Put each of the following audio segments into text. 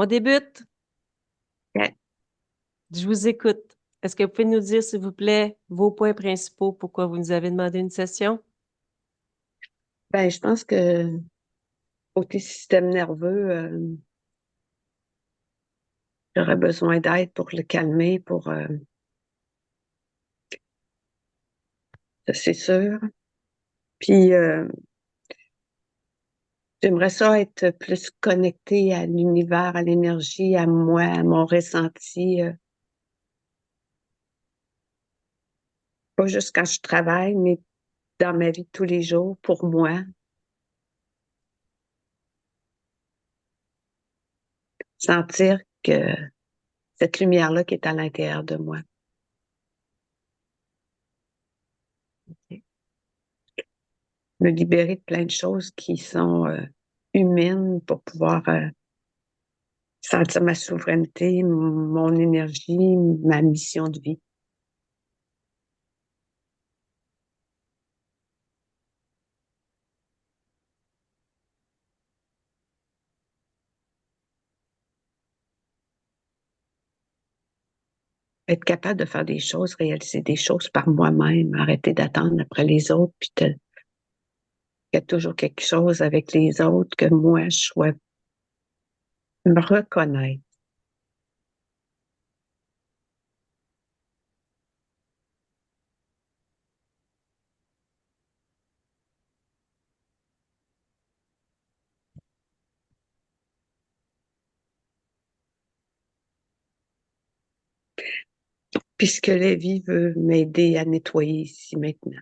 On débute. Ouais. Je vous écoute. Est-ce que vous pouvez nous dire, s'il vous plaît, vos points principaux, pourquoi vous nous avez demandé une session? Ben, je pense que côté système nerveux, j'aurais besoin d'aide pour le calmer, ça, c'est sûr. Puis j'aimerais ça être plus connectée à l'univers, à l'énergie, à moi, à mon ressenti. Pas juste quand je travaille, mais dans ma vie de tous les jours, pour moi. Sentir que cette lumière-là qui est à l'intérieur de moi. OK. Me libérer de plein de choses qui sont humaines pour pouvoir sentir ma souveraineté, mon énergie, ma mission de vie. Être capable de faire des choses, réaliser des choses par moi-même, arrêter d'attendre après les autres, puis qu'il y a toujours quelque chose avec les autres, que moi, je sois me reconnaître. Puisque la vie veut m'aider à nettoyer ici maintenant.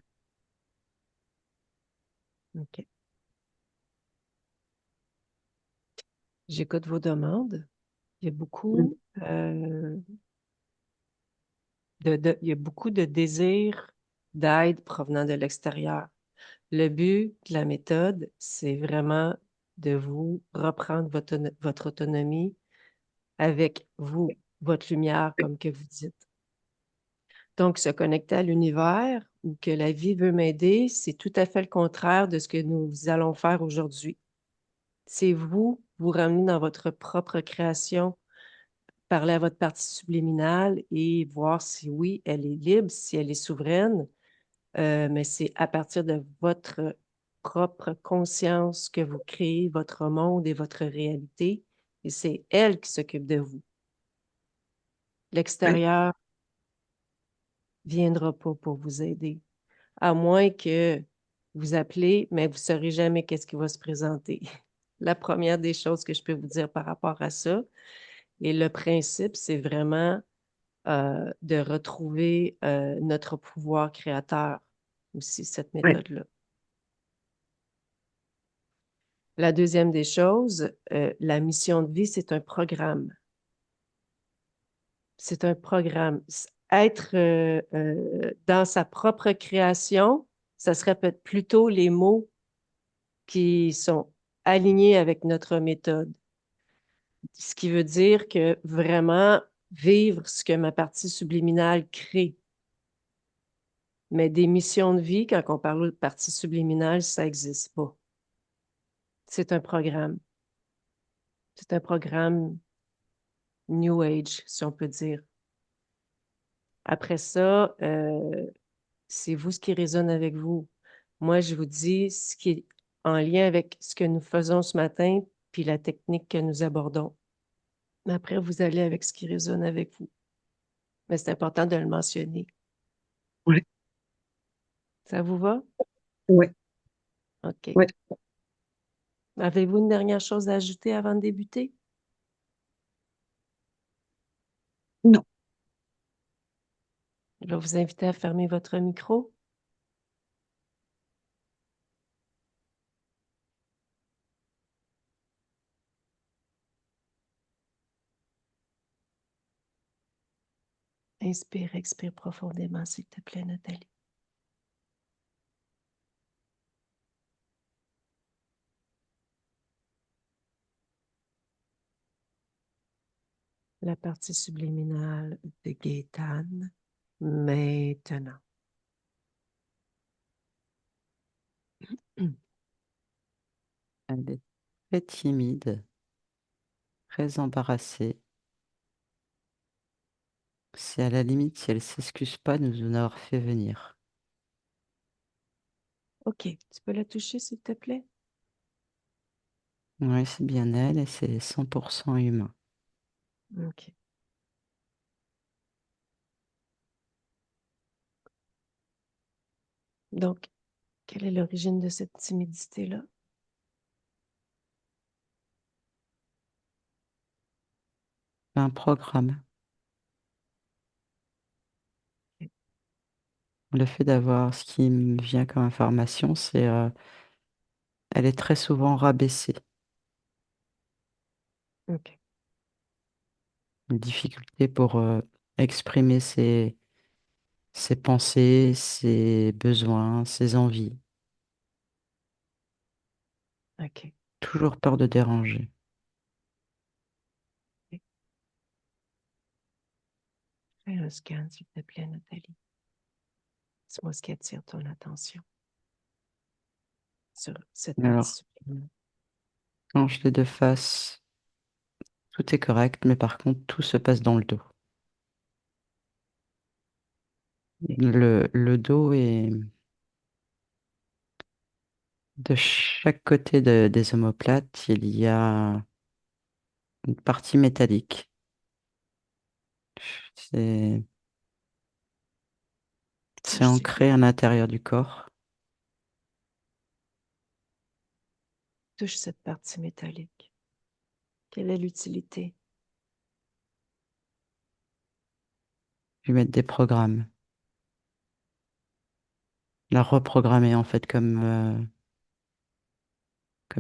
OK. J'écoute vos demandes. Il y a Mm. beaucoup, il y a beaucoup de désirs d'aide provenant de l'extérieur. Le but de la méthode, c'est vraiment de vous reprendre votre autonomie avec vous, votre lumière, comme que vous dites. Donc, se connecter à l'univers ou que la vie veut m'aider, c'est tout à fait le contraire de ce que nous allons faire aujourd'hui. C'est vous, vous ramener dans votre propre création, parler à votre partie subliminale et voir si oui, elle est libre, si elle est souveraine, mais c'est à partir de votre propre conscience que vous créez votre monde et votre réalité, et c'est elle qui s'occupe de vous. Ouais. L'extérieur ne viendra pas pour vous aider, à moins que vous appelez, mais vous ne saurez jamais qu'est-ce qui va se présenter. La première des choses que je peux vous dire par rapport à ça, et le principe, c'est vraiment de retrouver notre pouvoir créateur aussi, cette Ouais. méthode-là. La deuxième des choses, la mission de vie, c'est un programme. C'est un programme. Être dans sa propre création, ça serait peut-être plutôt les mots qui sont alignés avec notre méthode. Ce qui veut dire que vraiment vivre ce que ma partie subliminale crée. Mais des missions de vie, quand on parle de partie subliminale, ça n'existe pas. C'est un programme. C'est un programme New Age, si on peut dire. Après ça, c'est vous ce qui résonne avec vous. Moi, je vous dis ce qui est en lien avec ce que nous faisons ce matin, puis la technique que nous abordons. Mais après, vous allez avec ce qui résonne avec vous. Mais c'est important de le mentionner. Ouais. Ça vous va? Ouais. OK. Ouais. Avez-vous une dernière chose à ajouter avant de débuter? Non. Je vais vous inviter à fermer votre micro. Inspire, expire profondément, s'il te plaît, Nathalie. La partie subliminale de Gaétane, maintenant. Elle est très timide. très embarrassée. C'est à la limite, si elle s'excuse pas de nous avoir fait venir. OK. Tu peux la toucher, s'il te plaît? Oui, c'est bien elle et c'est 100% humain. OK. Donc, quelle est l'origine de cette timidité-là? Un programme. OK. Le fait d'avoir ce qui me vient comme information, c'est elle est très souvent rabaissée. OK. Une difficulté pour exprimer ses pensées, ses besoins, ses envies. OK. Toujours peur de déranger. OK. Fais un scan, s'il te plaît, Nathalie. Dis-moi ce qui attire ton attention sur cette partie Alors, supplémentaire. quand je l'ai de face, tout est correct, mais par contre, tout se passe dans le dos. Le dos est de chaque côté des omoplates, il y a une partie métallique. C'est c'est Touche, s'il te ancré à plaît. l'intérieur du corps. Touche cette partie métallique. Quelle est l'utilité? Je vais mettre des programmes. La reprogrammer en fait comme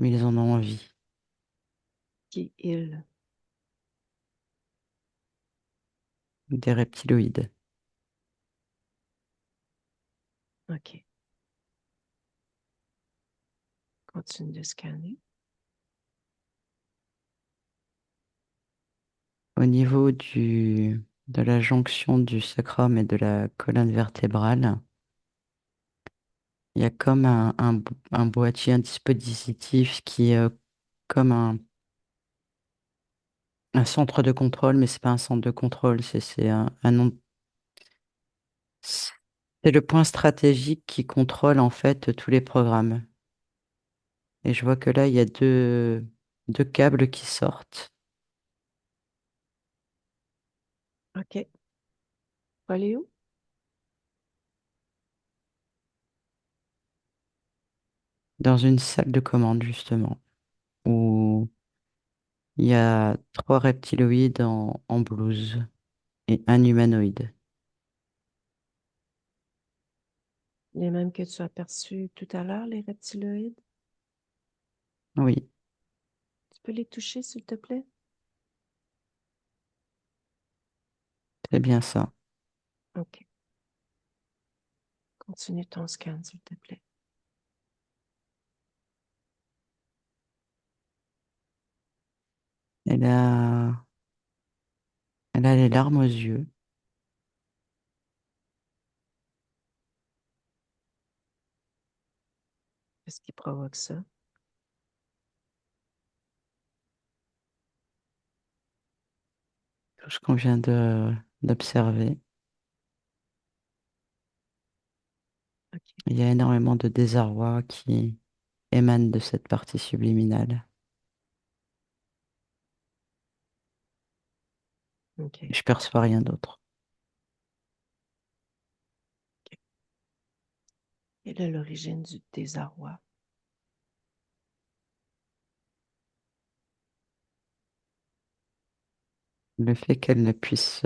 ils en ont envie. Qui il? Des reptiloïdes. OK. Continue de scanner. Au niveau de la jonction du sacrum et de la colonne vertébrale, il y a comme un boîtier, un dispositif qui est comme un centre de contrôle, mais c'est pas un centre de contrôle, c'est un nom. C'est le point stratégique qui contrôle en fait tous les programmes. Et je vois que là, il y a deux câbles qui sortent OK. Faut aller où? dans une salle de commande, justement, où il y a trois reptiloïdes en blouse et un humanoïde. Les mêmes que tu as aperçus tout à l'heure, les reptiloïdes? Oui, Tu peux les toucher, s'il te plaît? c'est bien ça. OK. Continue ton scan, s'il te plaît. Elle a, elle a les larmes aux yeux. Qu'est-ce qui provoque ça? Tout ce qu'on vient d'observer. OK. Il y a énormément de désarroi qui émane de cette partie subliminale. OK. Je perçois rien d'autre. Quelle est l'origine du désarroi? Le fait qu'elle ne puisse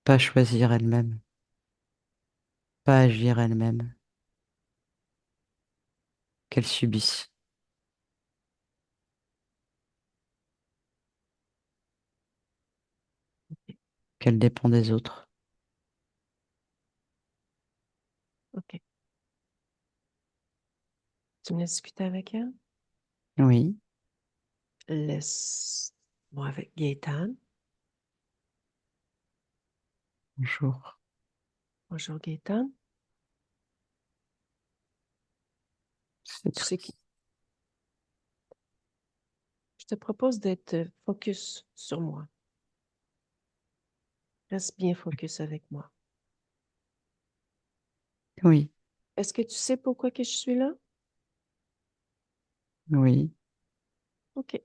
pas choisir elle-même, pas agir elle-même, qu'elle subisse, qu'elle dépend des autres. OK. Tu me laisses discuter avec elle? Oui, Laisse-moi avec Gaëtan. bonjour. Bonjour, Gaëtan. C'est Tu tr- sais que te propose d'être focus sur moi. Reste bien focus avec moi. Oui, Est-ce que tu sais pourquoi que je suis là? oui. OK.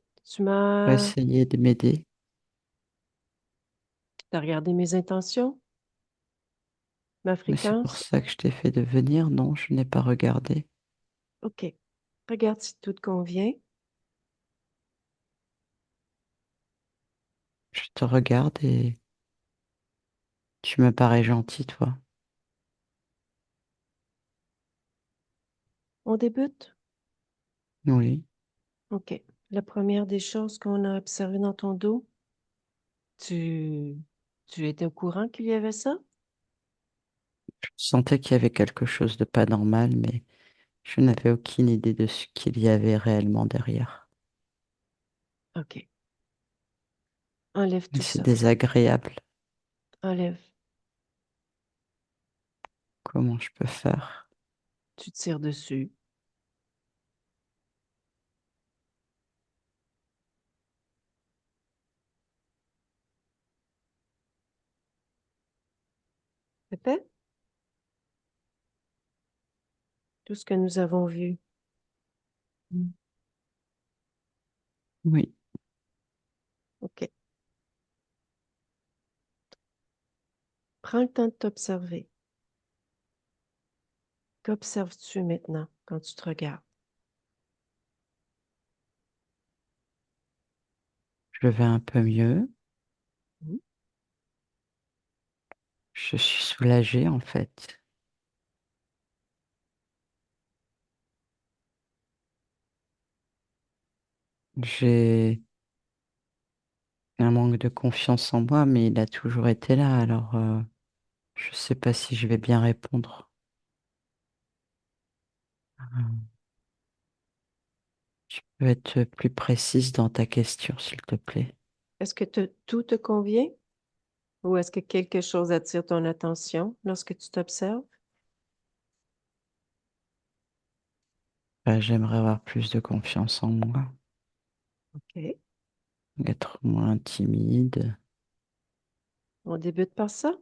Pour essayer de m'aider. T'as regardé mes intentions, ma Mais c'est pour fréquence? ça que je t'ai fait de venir. Non, je n'ai pas regardé. OK. Regarde si tout te convient. Je te regarde et tu me parais gentil, toi. On débute? Oui. OK. La première des choses qu'on a observées dans ton dos, tu, tu étais au courant qu'il y avait ça? Je sentais qu'il y avait quelque chose de pas normal, mais je n'avais aucune idée de ce qu'il y avait réellement derrière. OK. Enlève Et tout c'est ça. désagréable. Enlève. Comment je peux faire? Tu tires dessus. Répète. Tout ce que nous avons vu. Oui. OK. Prends le temps de t'observer. Qu'observes-tu maintenant quand tu te regardes? Je vais un peu mieux. Mhm. Je suis soulagée en fait. J'ai un manque de confiance en moi, mais il a toujours été là. Alors, je sais pas si je vais bien répondre. Tu peux être plus précise dans ta question, s'il te plaît. Est-ce que tout te convient ou est-ce que quelque chose attire ton attention lorsque tu t'observes? J'aimerais avoir plus de confiance en moi, OK. être moins timide. On débute par ça.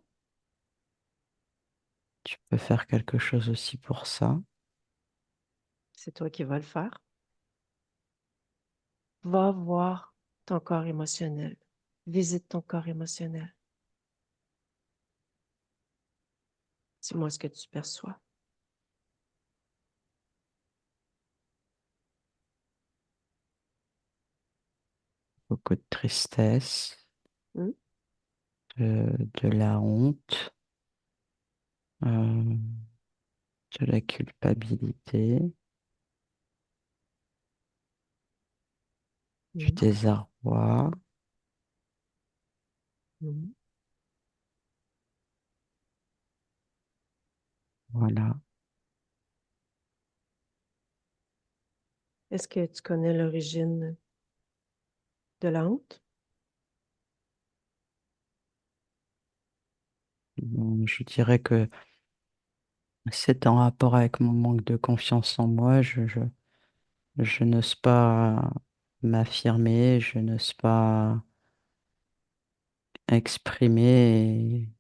Tu peux faire quelque chose aussi pour ça. C'est toi qui vas le faire. Va voir ton corps émotionnel. Visite ton corps émotionnel. Dis-moi ce que tu perçois. Beaucoup de tristesse, Hmm? de la honte, euh, de la culpabilité, du Hmm? désarroi. Hmm. Voilà. Est-ce que tu connais l'origine de la honte? Bon, je dirais que c'est en rapport avec mon manque de confiance en moi. Je n'ose pas m'affirmer, je n'ose pas exprimer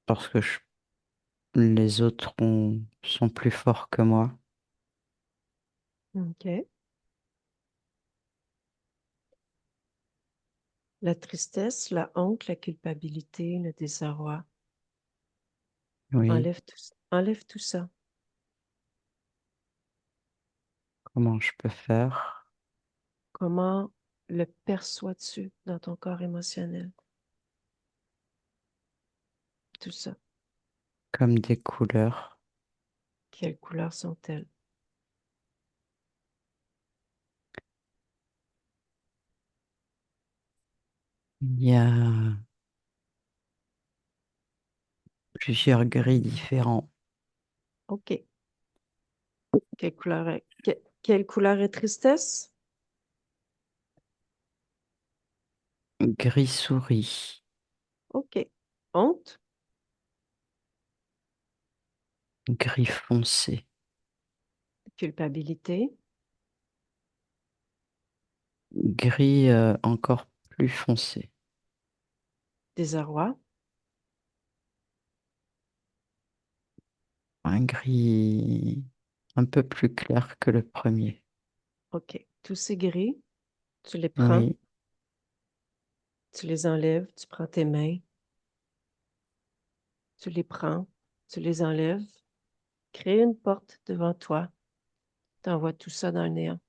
parce que les autres sont plus forts que moi. OK. La tristesse, la honte, la culpabilité, le désarroi. Oui, Enlève tout ça. comment je peux faire? Comment le perçois-tu dans ton corps émotionnel? Tout ça. Comme des couleurs. Quelles couleurs sont-elles? Il y a plusieurs gris différents. OK. Quelle couleur est tristesse? Gris souris, OK. Honte? gris foncé, Culpabilité? Gris encore plus foncé. Désarroi. Un gris un peu plus clair que le premier. OK. Tous ces gris, tu les prends, Oui, tu les enlèves, tu prends tes mains, tu les prends, tu les enlèves, crée une porte devant toi, t'envoies tout ça dans le néant.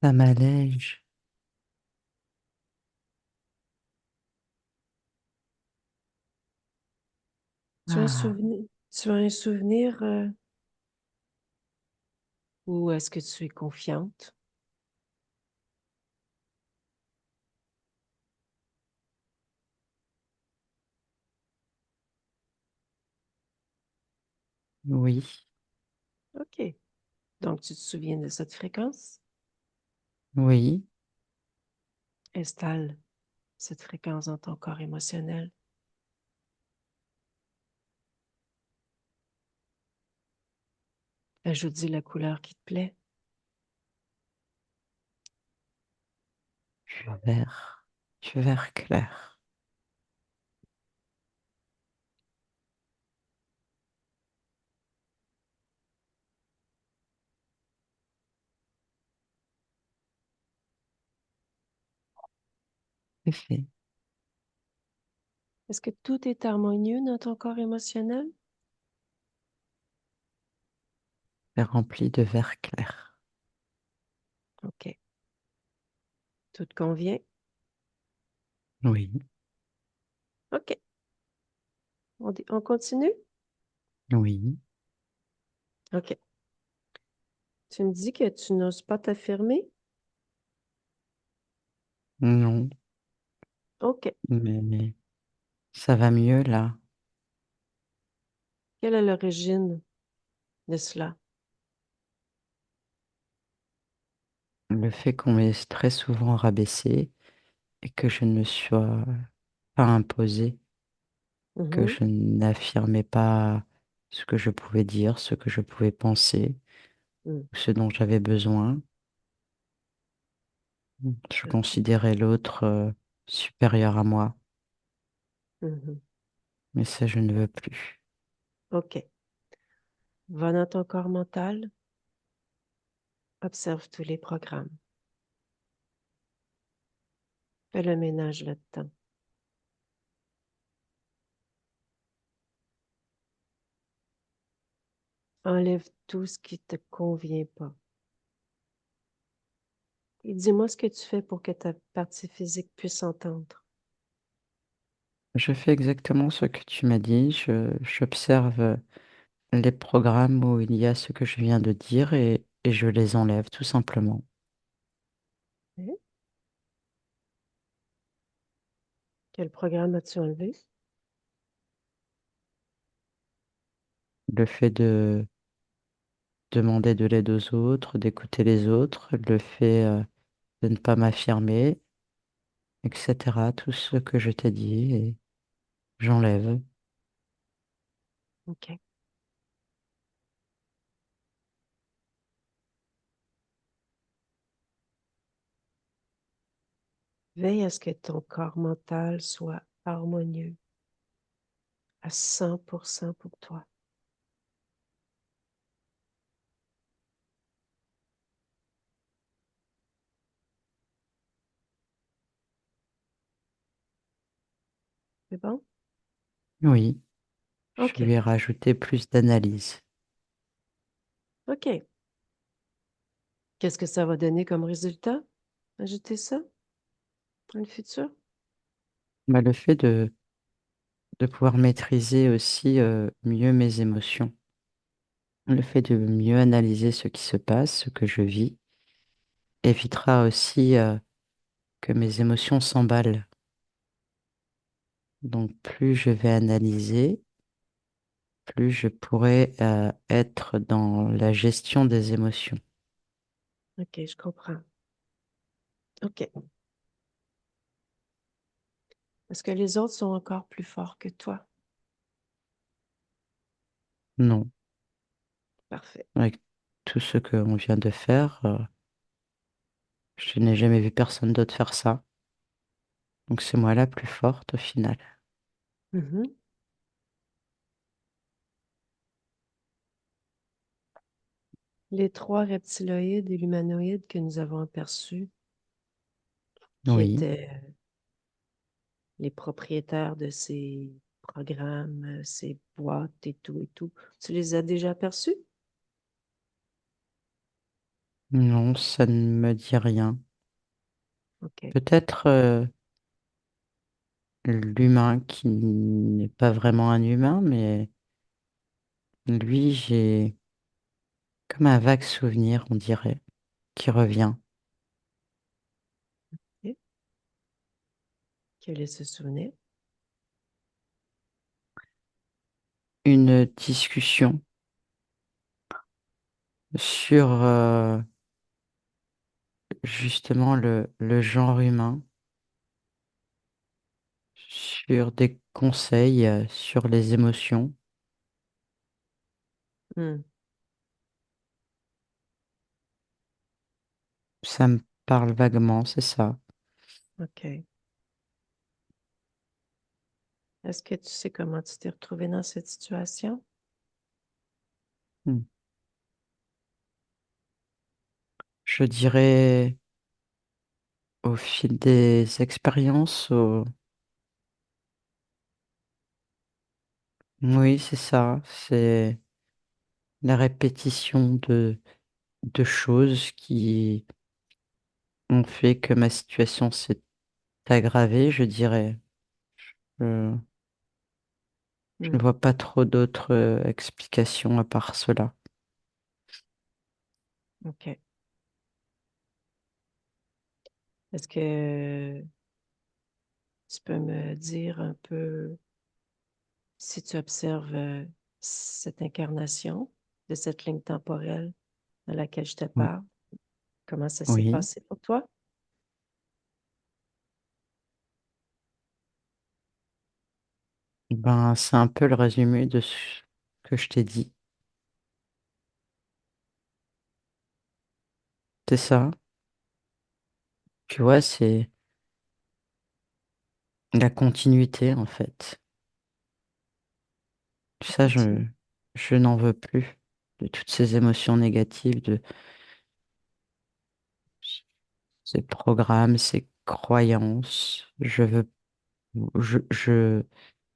ça m'allège. Tu as un Ah, souvenir, tu as un souvenir ou est-ce que tu es confiante? oui, OK. Donc, tu te souviens de cette fréquence? oui, Installe cette fréquence dans ton corps émotionnel. Ajoute-y la couleur qui te plaît. du vert clair. C'est fait. Est-ce que tout est harmonieux dans ton corps émotionnel? C'est rempli de vert clair. OK. Tout te convient? Oui, OK. On continue? oui, OK. Tu me dis que tu n'oses pas t'affirmer? non, OK. mais ça va mieux là. Quelle est l'origine de cela? Le fait qu'on m'ait très souvent rabaissé et que je ne me sois pas imposé, que Mhm, je n'affirmais pas ce que je pouvais dire, ce que je pouvais penser, mm, ce dont j'avais besoin. Je OK. considérais l'autre supérieur à moi, Mhm. mais ça, je ne veux plus. OK. Va dans ton corps mental, observe tous les programmes. Fais le ménage là-dedans. Enlève tout ce qui te convient pas. Et dis-moi ce que tu fais pour que ta partie physique puisse entendre. Je fais exactement ce que tu m'as dit. J'observe les programmes où il y a ce que je viens de dire et je les enlève tout simplement. Hein? Quel programme as-tu enlevé? Le fait de demander de l'aide aux autres, d'écouter les autres, le fait de ne pas m'affirmer, etc. Tout ce que je t'ai dit et j'enlève. OK. Veille à ce que ton corps mental soit harmonieux à 100% pour toi. C'est bon? Oui, je lui OK. ai rajouté plus d'analyse. OK. Qu'est-ce que ça va donner comme résultat? Ajouter ça dans le futur? Bah, le fait de pouvoir maîtriser aussi mieux mes émotions, le fait de mieux analyser ce qui se passe, ce que je vis, évitera aussi que mes émotions s'emballent. Donc plus je vais analyser, plus je pourrai être dans la gestion des émotions. OK, je comprends. OK. Est-ce que les autres sont encore plus forts que toi? Non, Parfait. avec tout ce qu'on vient de faire, je n'ai jamais vu personne d'autre faire ça. Donc c'est moi la plus forte au final. Mhm. Les trois reptiloïdes et l'humanoïde que nous avons aperçus, qui Oui, étaient les propriétaires de ces programmes, ces boîtes et tout, tu les as déjà aperçus? non, ça ne me dit rien. OK. Peut-être l'humain qui n'est pas vraiment un humain, mais lui, j'ai comme un vague souvenir, on dirait, qui revient. OK. Quel est ce souvenir? Une discussion sur justement le genre humain, sur des conseils sur les émotions. Hmm. Ça me parle vaguement, c'est ça. OK. Est-ce que tu sais comment tu t'es retrouvé dans cette situation? Hmm. Je dirais au fil des expériences, oui, c'est ça. C'est la répétition de choses qui ont fait que ma situation s'est aggravée, je dirais. Je, je ne Hmm. vois pas trop d'autres explications à part cela. OK. Est-ce que tu peux me dire un peu si tu observes cette incarnation de cette ligne temporelle à laquelle je te Mm. parle? Comment ça s'est Oui, passé pour toi? ben, c'est un peu le résumé de ce que je t'ai dit. C'est ça. Tu vois, c'est la continuité, en fait. Ça Ça, continue. je n'en veux plus de toutes ces émotions négatives, de ces programmes, ces croyances. Je, je,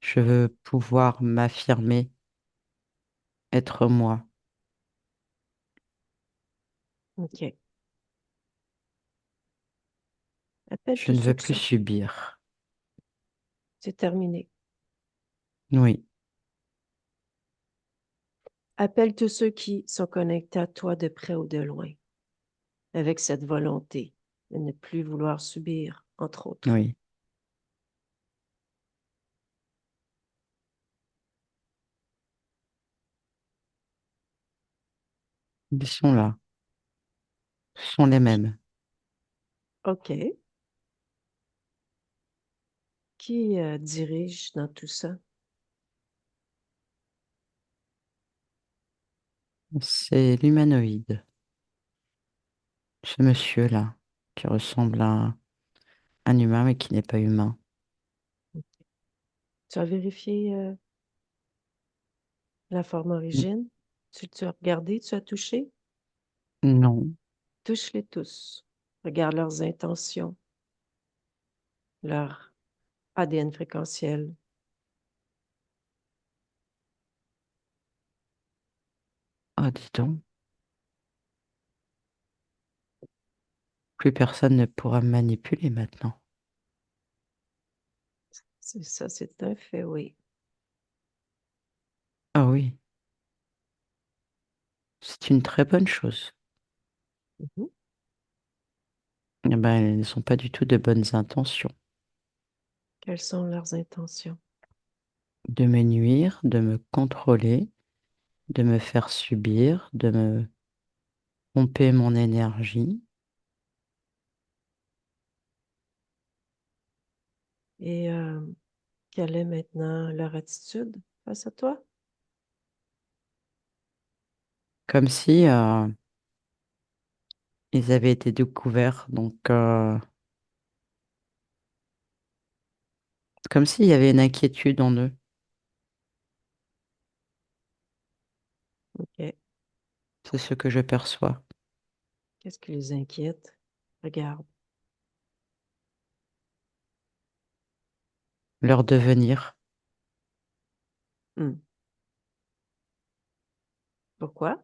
je veux pouvoir m'affirmer, être moi. OK. Appelle Je tous ne ceux veux qui plus sont. subir. C'est terminé. Oui, Appelle tous ceux qui sont connectés à toi de près ou de loin, avec cette volonté de ne plus vouloir subir, entre autres. oui. Ils sont là. Ce sont les mêmes. OK. Qui dirige dans tout ça? C'est l'humanoïde. Ce monsieur-là, qui ressemble à un humain mais qui n'est pas humain. Tu as vérifié la forme origine? Tu as regardé, tu as touché? Non. Touche-les tous. Regarde leurs intentions, leur ADN fréquentiel. Ah, dis donc. Plus personne ne pourra me manipuler maintenant. C'est ça, c'est un fait, oui. Ah oui, c'est une très bonne chose. Mhm. eh ben, elles ne sont pas du tout de bonnes intentions. Quelles sont leurs intentions? De me nuire, de me contrôler, de me faire subir, de me pomper mon énergie. Et quelle est maintenant leur attitude face à toi? Comme si ils avaient été découverts. Donc, comme s'il y avait une inquiétude en eux. OK. C'est ce que je perçois. Qu'est-ce qui les inquiète? Regarde. Leur devenir. Hmm. Pourquoi?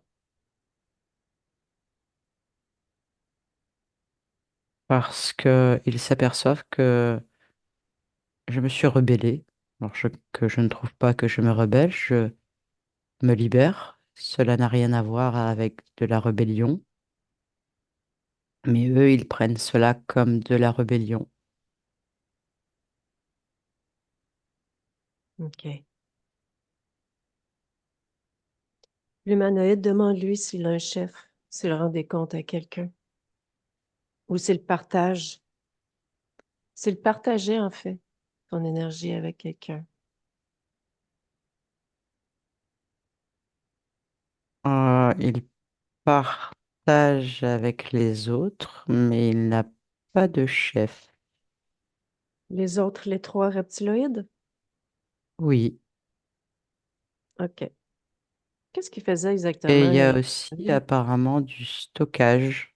Parce que ils s'aperçoivent que je me suis rebellée. Que je ne trouve pas que je me rebelle, je me libère. Cela n'a rien à voir avec de la rébellion. Mais eux, ils prennent cela comme de la rébellion. OK. L'humanoïde demande-lui s'il a un chef, s'il rend des comptes à quelqu'un, ou s'il partage, s'il partageait en fait ton énergie avec quelqu'un. Il partage avec les autres, mais il n'a pas de chef. Les autres, les trois reptiloïdes? Oui. OK. Qu'est-ce qu'il faisait Et exactement il y a aussi lui? apparemment du stockage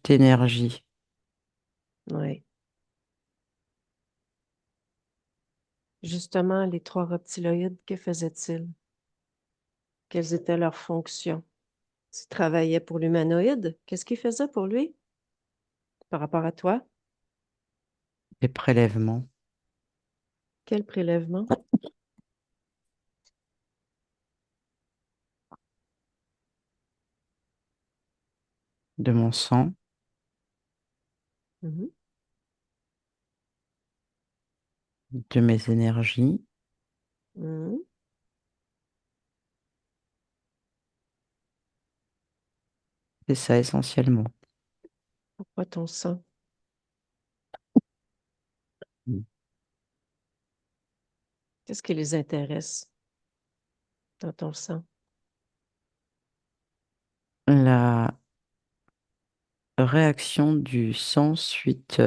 d'énergie. Oui. Justement, les trois reptiloïdes, que faisaient-ils? Quelles étaient leurs fonctions? S'ils travaillaient pour l'humanoïde, qu'est-ce qu'ils faisaient pour lui par rapport à toi? Des prélèvements Quel prélèvement? de mon sang, Mhm. de mes énergies. Mhm. C'est ça essentiellement. Pourquoi ton sang? Mm. Qu'est-ce qui les intéresse dans ton sang? La réaction du sang suite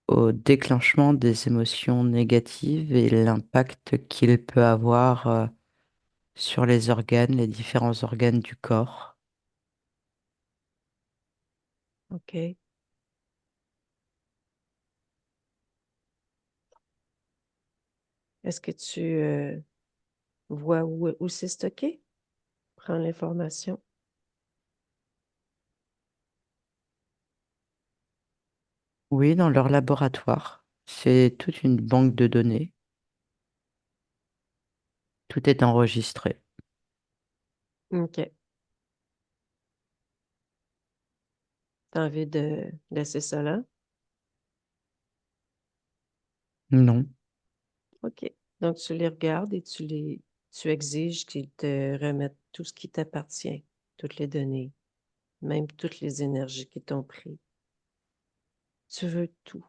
au déclenchement des émotions négatives et l'impact qu'il peut avoir sur les organes, les différents organes du corps. OK. Est-ce que tu vois où c'est stocké? Prends l'information. Oui, dans leur laboratoire. C'est toute une banque de données. Tout est enregistré. OK. Tu as envie de laisser ça là? Non. OK. Donc, tu les regardes et tu exiges qu'ils te remettent tout ce qui t'appartient, toutes les données, même toutes les énergies qui t'ont pris. Tu veux tout.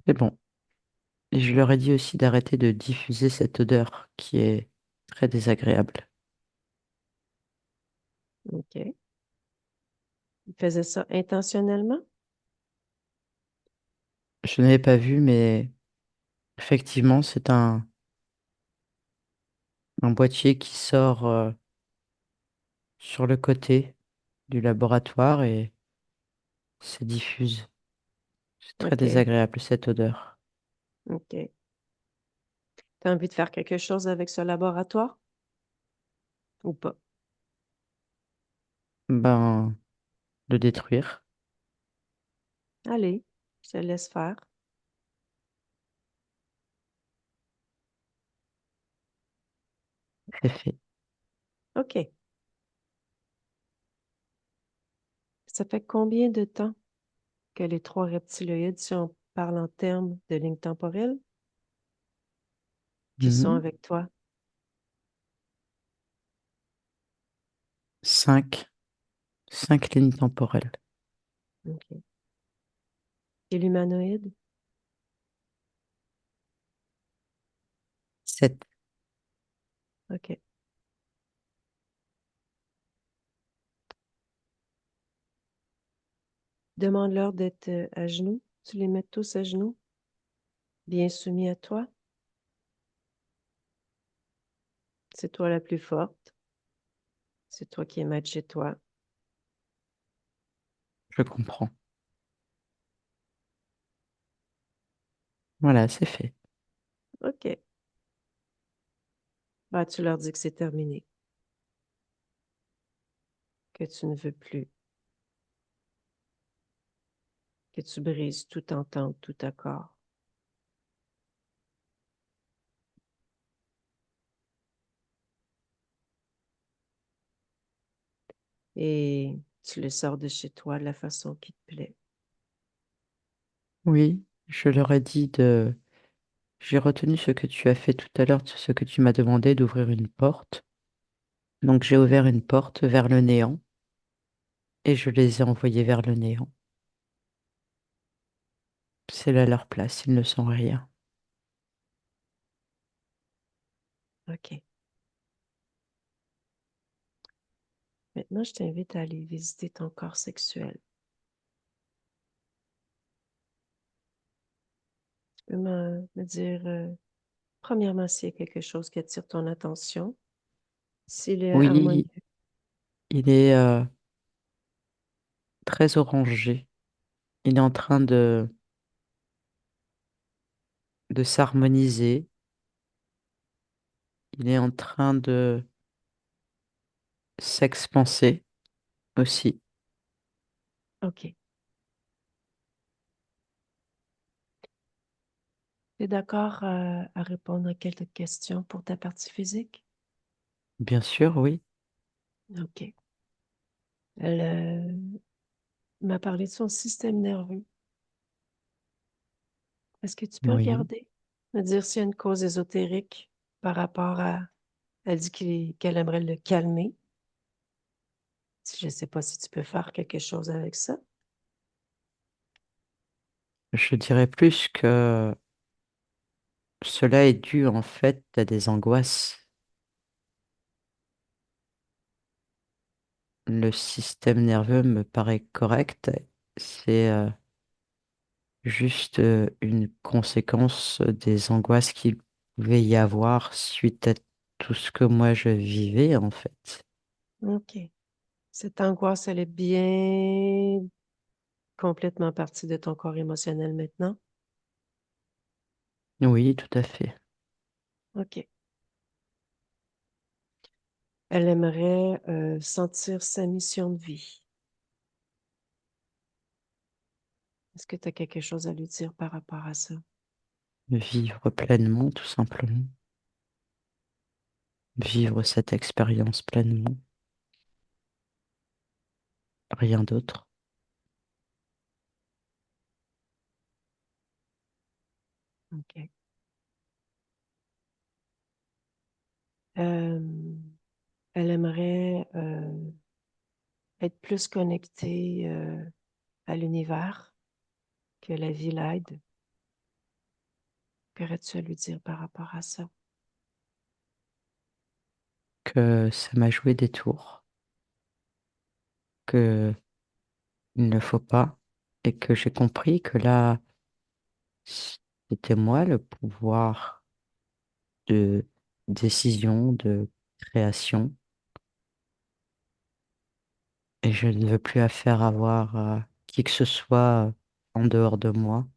C'est bon. Et je leur ai dit aussi d'arrêter de diffuser cette odeur qui est très désagréable. OK. Ils faisaient ça intentionnellement? Je n'avais pas vu, mais effectivement, c'est un boîtier qui sort sur le côté du laboratoire et se diffuse. C'est très OK. désagréable cette odeur. OK. Tu as envie de faire quelque chose avec ce laboratoire ou pas? Ben, le détruire. Allez. Je te laisse faire. C'est fait. OK. Ça fait combien de temps que les trois reptiloïdes, si on parle en termes de lignes temporelles, qui sont Mhm. avec toi? 5 lignes temporelles. OK. Et l'humanoïde? 7. OK. Demande-leur d'être à genoux. Tu les mets tous à genoux, bien soumis à toi. C'est toi la plus forte. C'est toi qui es maître chez toi. Je comprends. Voilà, c'est fait. OK. Bah, tu leur dis que c'est terminé, que tu ne veux plus, que tu brises toute entente, tout accord. Et tu les sors de chez toi de la façon qui te plaît. Oui, je leur ai dit de... J'ai retenu ce que tu as fait tout à l'heure, ce que tu m'as demandé d'ouvrir une porte. Donc j'ai ouvert une porte vers le néant et je les ai envoyés vers le néant. C'est là leur place, ils ne sont rien. OK. Maintenant, je t'invite à aller visiter ton corps sexuel. Tu peux me dire, premièrement, s'il y a quelque chose qui attire ton attention, s'il est harmonieux. Oui, il est très orangé. Il est en train de s'harmoniser. Il est en train de s'expanser aussi. OK. Tu es d'accord à répondre à quelques questions pour ta partie physique? Bien sûr, oui. OK. Elle m'a parlé de son système nerveux. Est-ce que tu peux Oui. regarder, me dire s'il y a une cause ésotérique par rapport à... Elle dit qu'elle aimerait le calmer. Je ne sais pas si tu peux faire quelque chose avec ça. Je dirais plus que cela est dû en fait à des angoisses. Le système nerveux me paraît correct. C'est juste une conséquence des angoisses qu'il pouvait y avoir suite à tout ce que moi je vivais en fait. OK. Cette angoisse, elle est bien complètement partie de ton corps émotionnel maintenant. Oui, tout à fait. OK. Elle aimerait sentir sa mission de vie. Est-ce que tu as quelque chose à lui dire par rapport à ça? Vivre pleinement, tout simplement. Vivre cette expérience pleinement. Rien d'autre. OK. Euh, Elle aimerait être plus connectée à l'univers, que la vie l'aide. Qu'aurais-tu à lui dire par rapport à ça? Que ça m'a joué des tours. Que il ne faut pas. Et que j'ai compris que là, c'était moi le pouvoir de décision, de création. Et je ne veux plus affaire à voir qui que ce soit en dehors de moi.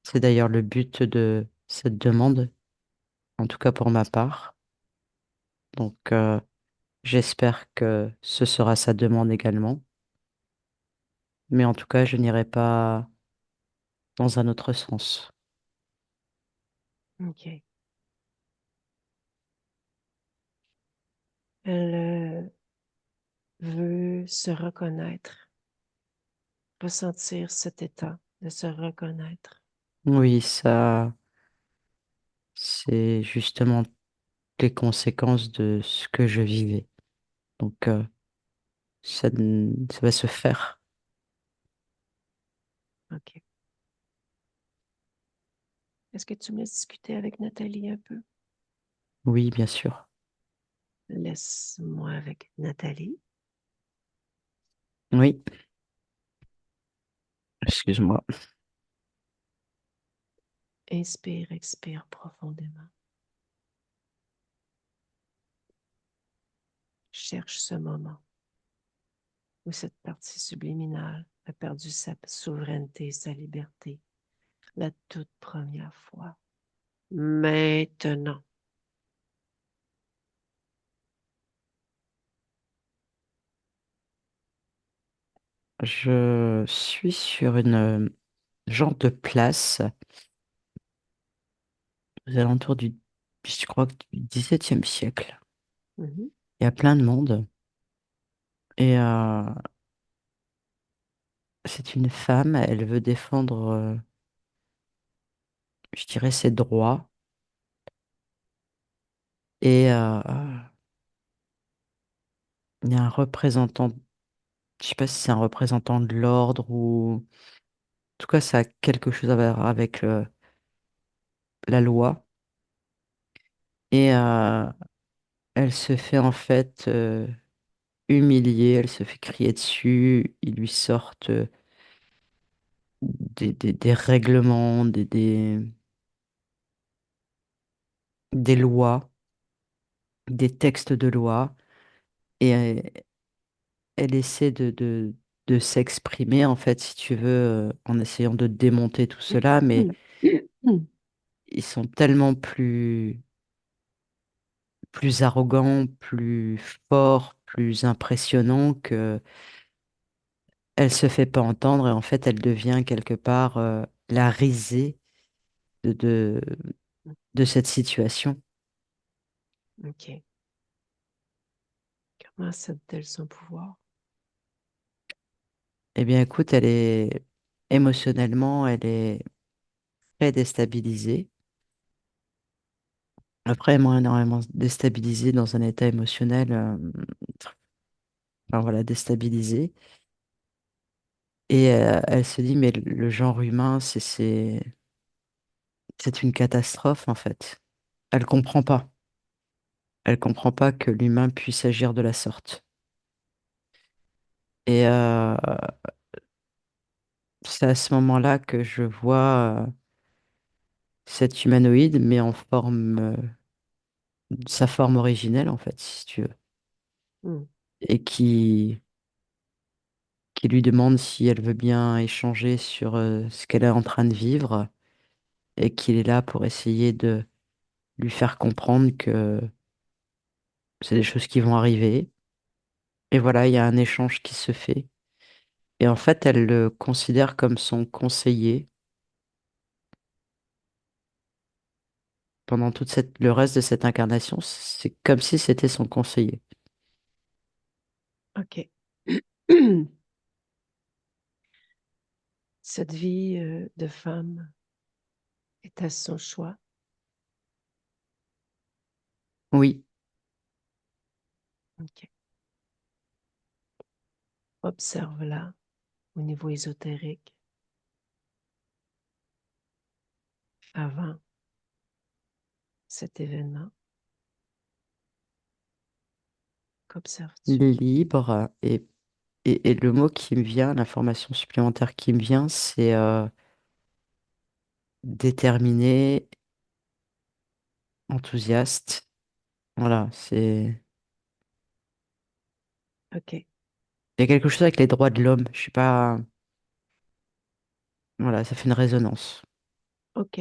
C'est d'ailleurs le but de cette demande, en tout cas pour ma part. Donc, j'espère que ce sera sa demande également. Mais en tout cas, je n'irai pas dans un autre sens. OK. Elle veut se reconnaître, ressentir cet état de se reconnaître. Oui, ça, c'est justement les conséquences de ce que je vivais. Donc, ça va se faire. OK. Est-ce que tu me laisses discuter avec Nathalie un peu? Oui, bien sûr. Laisse-moi avec Nathalie. Oui, excuse-moi. Inspire, expire profondément. Cherche ce moment où cette partie subliminale a perdu sa souveraineté, sa liberté, la toute première fois. Maintenant. Je suis sur une genre de place aux alentours je crois, du XVIIe siècle. Mhm. Il y a plein de monde et c'est une femme, elle veut défendre, je dirais, ses droits et il y a un représentant, je sais pas si c'est un représentant de l'ordre ou en tout cas ça a quelque chose à voir avec la loi et elle se fait en fait humilier, elle se fait crier dessus, ils lui sortent des règlements, des lois, des textes de loi, et elle essaie de s'exprimer, en fait, si tu veux, en essayant de démonter tout cela, mais ils sont tellement plus arrogants, plus forts, plus impressionnants que elle se fait pas entendre, et en fait, elle devient quelque part la risée de, de, de cette situation. OK. Comment cède-t-elle son pouvoir? Eh bien, écoute, elle est émotionnellement, elle est très déstabilisée. Après, moi, énormément déstabilisée dans un état émotionnel, enfin voilà, déstabilisée. Et elle se dit, mais le genre humain, c'est une catastrophe, en fait. Elle comprend pas. Elle comprend pas que l'humain puisse agir de la sorte. Et c'est à ce moment-là que je vois cet humanoïde, mais en forme, sa forme originelle, en fait, si tu veux. Hmm. Et qui lui demande si elle veut bien échanger sur ce qu'elle est en train de vivre et qu'il est là pour essayer de lui faire comprendre que c'est des choses qui vont arriver. Et voilà, il y a un échange qui se fait. Et en fait, elle le considère comme son conseiller pendant le reste de cette incarnation. C'est comme si c'était son conseiller. OK. Cette vie de femme est à son choix. Oui, OK. Observe-la au niveau ésotérique avant cet événement. Qu'observes-tu? libre. Et le mot qui me vient, l'information supplémentaire qui me vient, c'est déterminé, enthousiaste. Voilà, OK. il y a quelque chose avec les droits de l'homme. Je suis pas. Voilà, ça fait une résonance. OK.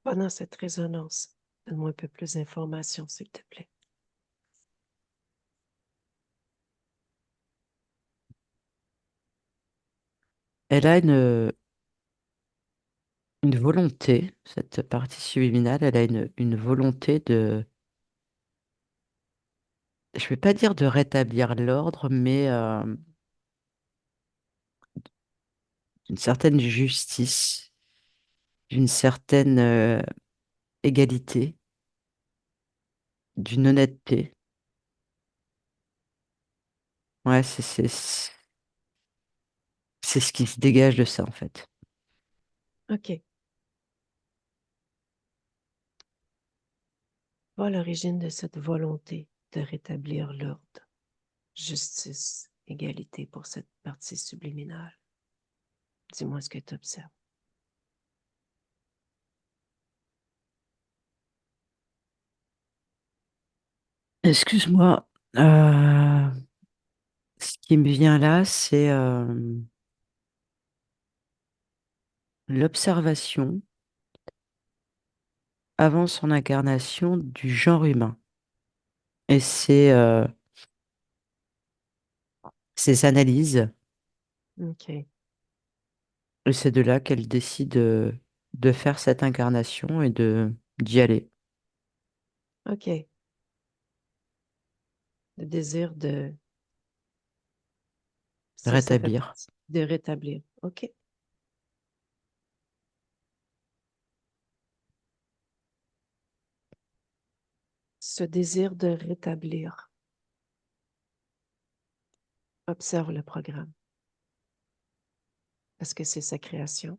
Pendant cette résonance, donne-moi un peu plus d'informations, s'il te plaît. Elle a une une volonté, cette partie subliminale, elle a une volonté de, je vais pas dire de rétablir l'ordre, mais d'une certaine justice, d'une certaine égalité, d'une honnêteté. Ouais, c'est ce qui se dégage de ça, en fait. OK. Pas l'origine de cette volonté de rétablir l'ordre, justice, égalité pour cette partie subliminale. Dis-moi ce que tu observes. Excuse-moi, ce qui me vient là, c'est l'observation avant son incarnation du genre humain. Et c'est ses analyses, OK. et c'est de là qu'elle décide de faire cette incarnation et d'y aller, OK. Le désir de ça fait rétablir. partie de rétablir. OK. Ce désir de rétablir. Observe le programme parce que c'est sa création.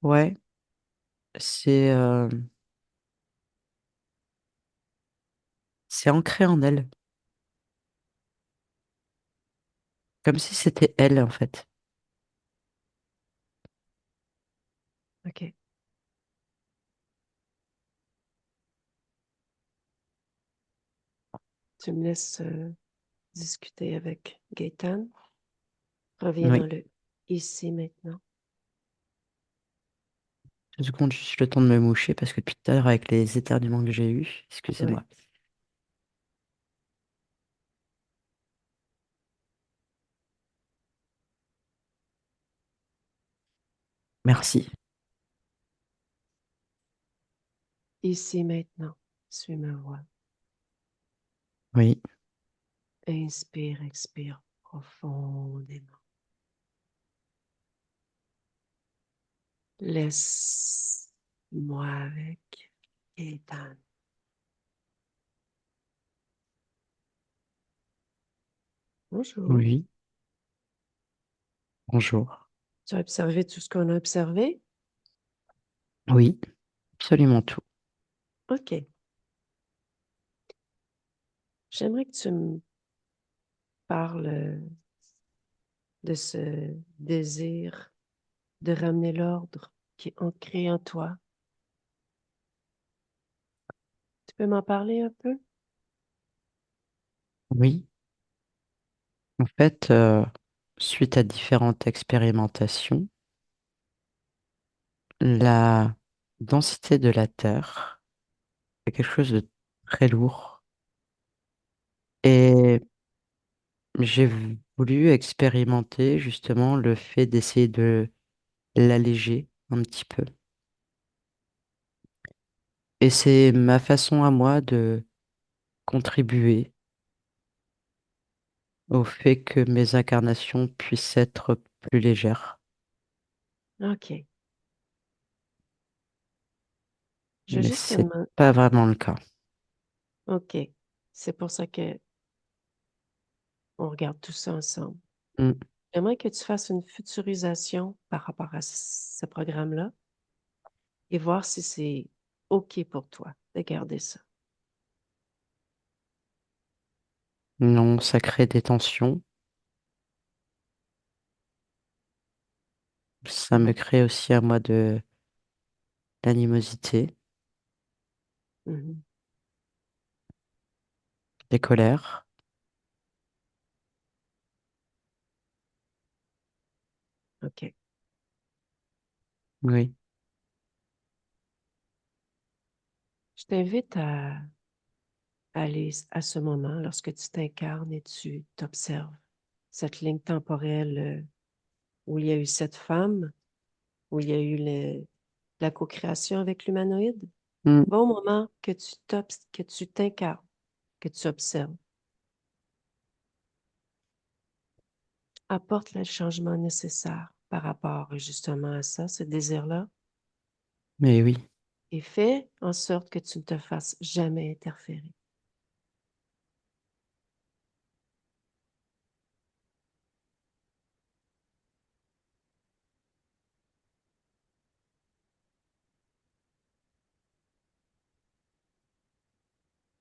Ouais, c'est c'est ancré en elle, comme si c'était elle, en fait. OK. Tu me laisses discuter avec Gaëtan. Reviens dans Oui, le ici maintenant. 2 secondes, juste le temps de me moucher, parce que depuis tout à l'heure, avec les éternuements que j'ai eus, Oui. excusez-moi. Merci. Ici maintenant. Suis ma voix. Oui, Inspire, expire profondément. Laisse-moi avec Gaëtan. Bonjour. oui, bonjour. Tu as observé tout ce qu'on a observé? Oui, absolument tout. OK. J'aimerais que tu me parles de ce désir de ramener l'ordre qui est ancré en toi. Tu peux m'en parler un peu? Oui, en fait, suite à différentes expérimentations, la densité de la Terre est quelque chose de très lourd. Et j'ai voulu expérimenter justement le fait d'essayer de l'alléger un petit peu. Et c'est ma façon à moi de contribuer au fait que mes incarnations puissent être plus légères. OK. Je veux Mais juste te c'est demander. pas vraiment le cas. OK. C'est pour ça que on regarde tout ça ensemble. Mm. J'aimerais que tu fasses une futurisation par rapport à ce programme-là et voir si c'est OK pour toi de garder ça. Non, ça crée des tensions. Ça me Mhm, crée aussi à moi de l'animosité, mhm. des colères. OK. Oui, Je t'invite à aller à ce moment lorsque tu t'incarnes et tu t'observes cette ligne temporelle où il y a eu cette femme, où il y a eu la co-création avec l'humanoïde. Mm. Va au moment que tu t'incarnes, que tu observes. Apporte le changement nécessaire par rapport justement à ça, ce désir-là, Mais oui. et fais en sorte que tu ne te fasses jamais interférer.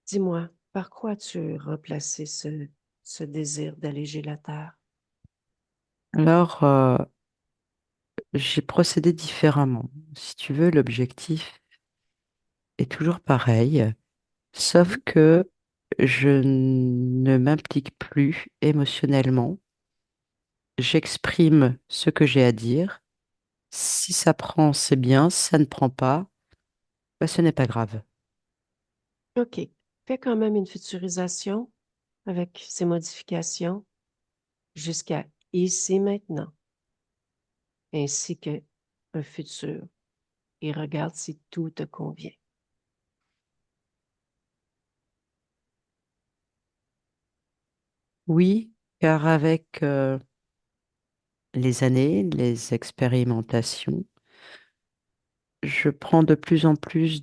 Dis-moi, par quoi as-tu remplacé ce désir d'alléger la terre? Alors, j'ai procédé différemment. Si tu veux, l'objectif est toujours pareil, sauf Mhm. que je ne m'implique plus émotionnellement. J'exprime ce que j'ai à dire. Si ça prend, c'est bien. Si ça ne prend pas, bah, ce n'est pas grave. OK. Fais quand même une futurisation avec ces modifications jusqu'à ici maintenant, ainsi que un futur, et regarde si tout te convient. Oui, car avec les années, les expérimentations, je prends de plus en plus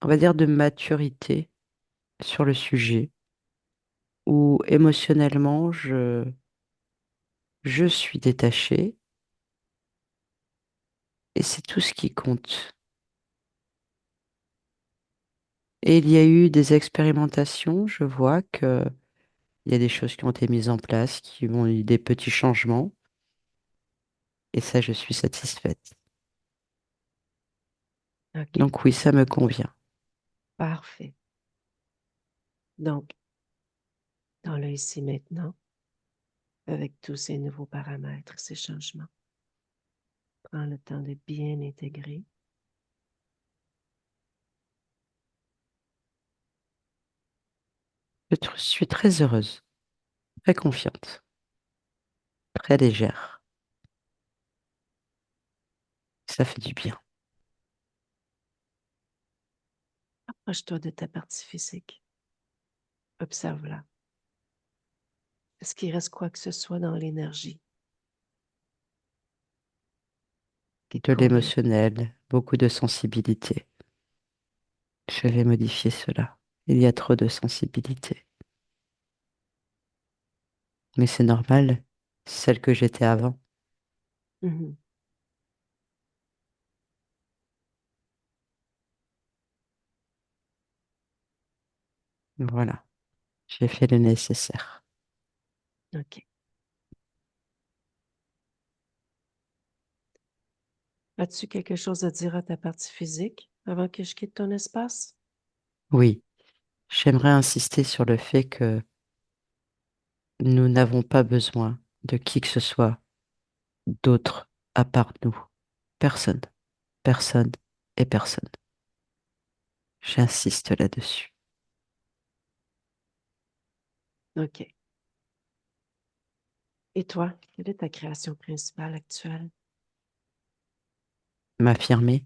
on va dire, de maturité sur le sujet, où émotionnellement, je suis détaché et c'est tout ce qui compte. Et il y a eu des expérimentations, je vois que il y a des choses qui ont été mises en place, qui ont eu des petits changements, et ça, je suis satisfaite. OK, Donc oui, ça me convient. parfait. Donc, dans le ici maintenant, avec tous ces nouveaux paramètres, ces changements, prends le temps de bien intégrer. Suis très heureuse, très confiante, très légère. Ça fait du bien. Approche-toi de ta partie physique. Observe-la. Est-ce qu'il reste quoi que ce soit dans l'énergie qui te De convient? l'émotionnel, beaucoup de sensibilité. Je vais modifier cela. Il y a trop de sensibilité. Mais c'est normal, celle que j'étais avant. Mhm. Voilà, j'ai fait le nécessaire. OK. As-tu quelque chose à dire à ta partie physique avant que je quitte ton espace? Oui, j'aimerais insister sur le fait que nous n'avons pas besoin de qui que ce soit d'autre à part nous. Personne, personne et personne. J'insiste là-dessus. OK. Et toi, quelle est ta création principale actuelle? M'affirmer,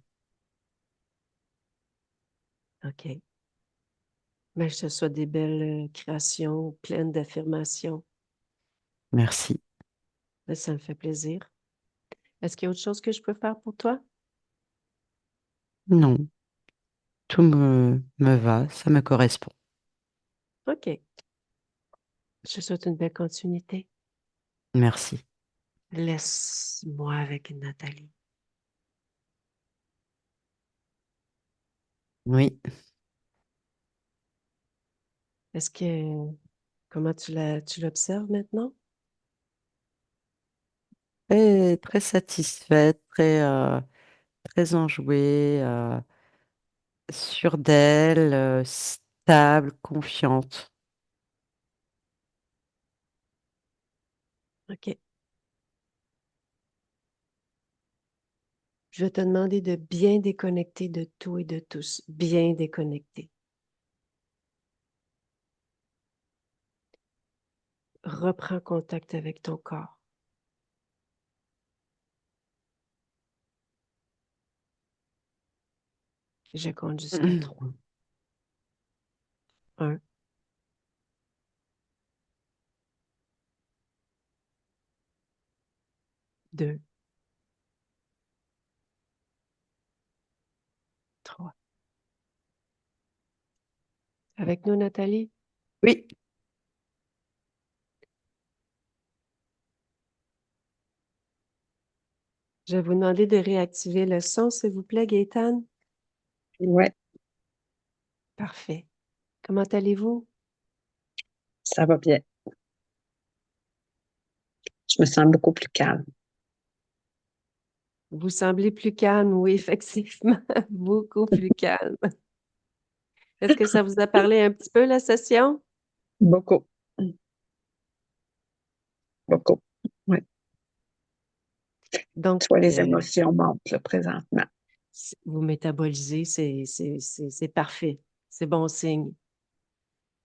OK. Mais je te souhaite des belles créations pleines d'affirmations. merci. Ben, ça me fait plaisir. Est-ce qu'il y a autre chose que je peux faire pour toi? Non, tout me va, ça me correspond. OK. Je te souhaite une belle continuité. Merci. Laisse-moi avec Nathalie. Oui, Est-ce que, comment tu l'observes maintenant? très satisfaite, très enjouée, sûre d'elle, stable, confiante. OK. Je vais te demander de bien déconnecter de tout et de tous. Bien déconnecter. Reprends contact avec ton corps. Je compte jusqu'à 3. 1, 2, 3. Avec nous, Nathalie? Oui, Je vais vous demander de réactiver le son, s'il vous plaît, Gaétane. Ouais, Parfait. Comment allez-vous? ça va bien. Je me sens beaucoup plus calme. Vous semblez plus calme, oui, effectivement, beaucoup plus calme. Est-ce que ça vous a parlé un petit peu, la session? Beaucoup. Beaucoup. Oui. Donc, Soit les émotions montent là, présentement. vous métabolisez, c'est parfait. C'est bon signe.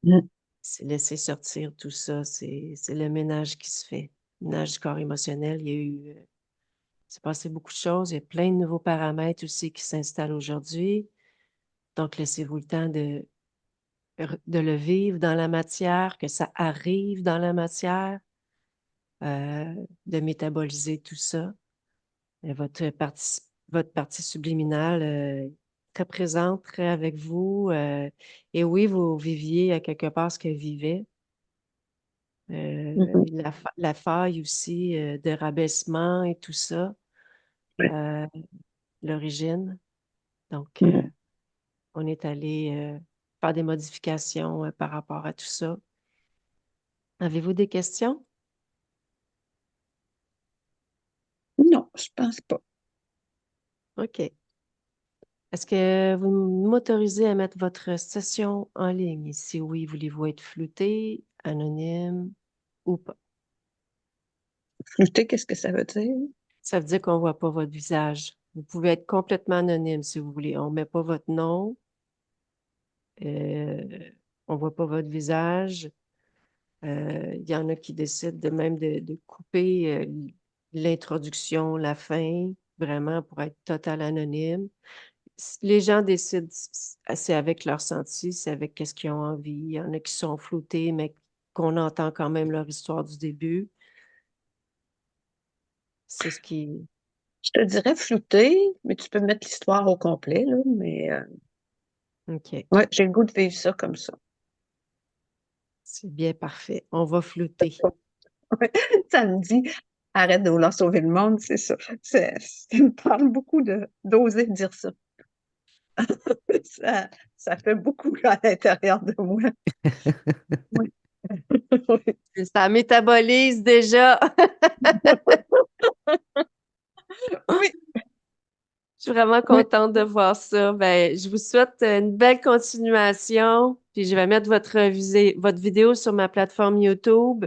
Mm. C'est laisser sortir tout ça, c'est le ménage qui se fait. Le ménage du corps émotionnel, s'est passé beaucoup de choses. Il y a plein de nouveaux paramètres aussi qui s'installent aujourd'hui. Donc, laissez-vous le temps de le vivre dans la matière, que ça arrive dans la matière, de métaboliser tout ça. Et votre partie subliminale est très présente, très avec vous. Et oui, vous viviez à quelque part ce qu'elle vivait. Mhm. La faille aussi de rabaissement et tout ça, Ouais. euh, l'origine. Donc, Mm. on est allé faire des modifications par rapport à tout ça. Avez-vous des questions? Non, je pense pas. OK. Est-ce que vous m'autorisez à mettre votre session en ligne? Et si oui, voulez-vous être flouté, anonyme ou pas? Flouter, qu'est-ce que ça veut dire? Ça veut dire qu'on ne voit pas votre visage. Vous pouvez être complètement anonyme si vous voulez. On ne met pas votre nom, on ne voit pas votre visage. Il y en a qui décident de couper l'introduction, la fin, vraiment pour être total anonyme. Les gens décident, c'est avec leur senti, c'est avec qu'est-ce qu'ils ont envie. Il y en a qui sont floutés, mais qu'on entend quand même leur histoire du début. C'est ce qui... Je te dirais flouter, mais tu peux mettre l'histoire au complet, là, mais OK, ouais, j'ai le goût de vivre ça comme ça. c'est bien parfait. On va flouter. Ouais, ça me dit, arrête de vouloir sauver le monde, c'est ça. Ça me parle beaucoup d'oser dire ça. Ça. Ça fait beaucoup à l'intérieur de moi. Oui. Oui. Ça métabolise déjà. Oui. Je suis vraiment Oui. contente de voir ça. Ben, je vous souhaite une belle continuation. Puis je vais mettre votre vidéo sur ma plateforme YouTube.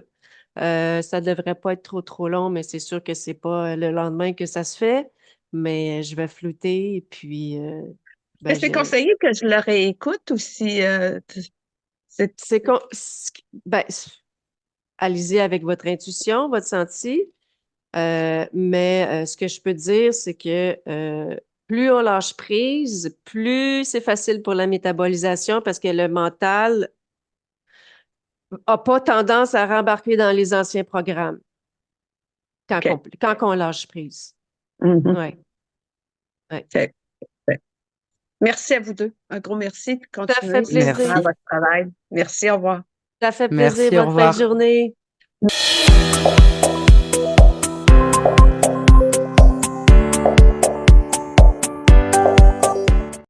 Ça ne devrait pas être trop long, mais c'est sûr que c'est pas le lendemain que ça se fait. Mais je vais flouter et puis ben, Est-ce que c'est conseillé que je le réécoute ou si c'est c'est ben, allez-y avec votre intuition, votre senti. Mais ce que je peux dire, c'est que plus on lâche prise, plus c'est facile pour la métabolisation parce que le mental n'a pas tendance à rembarquer dans les anciens programmes OK. quand on lâche prise. Mhm. Oui, ouais. OK. Ouais. Merci à vous deux. Un gros merci. Ça fait Continuez plaisir. dans merci. votre travail. Merci, au revoir. Ça fait plaisir. Merci, au Bonne fin de revoir. journée.